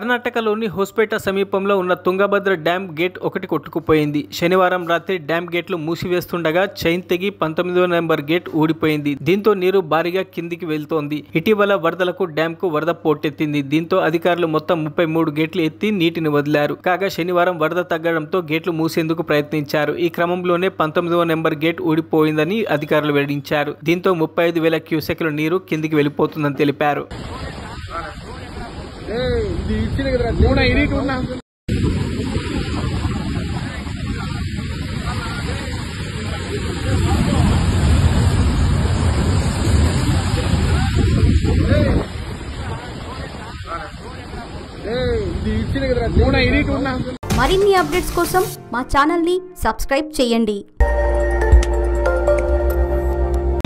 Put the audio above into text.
కర్ణాటకలోని హోస్పేట సమీపంలో ఉన్న తుంగభద్ర డ్యాం గేట్ ఒకటి కొట్టుకుపోయింది. శనివారం రాత్రి డ్యాం గేట్లు మూసివేస్తుండగా చైన్ తెగి 19వ నెంబర్ గేట్ ఊడిపోయింది. దీంతో నీరు భారీగా కిందికి వెళ్తోంది. ఇటీవల వరదలకు డ్యాంకు వరద పోటెత్తింది. దీంతో అధికారులు మొత్తం 33 గేట్లు ఎత్తి నీటిని వదిలారు. కాగా శనివారం వరద తగ్గడంతో గేట్లు మూసేందుకు ప్రయత్నించారు. ఈ క్రమంలోనే 19వ నెంబర్ గేట్ ఊడిపోయిందని అధికారులు వెల్లడించారు. దీంతో 35,000 క్యూసెక్ల నీరు కిందికి వెళ్లిపోతుందని తెలిపారు. మరిన్ని అప్డేట్స్ కోసం మా ఛానల్ ని సబ్స్క్రైబ్ చేయండి.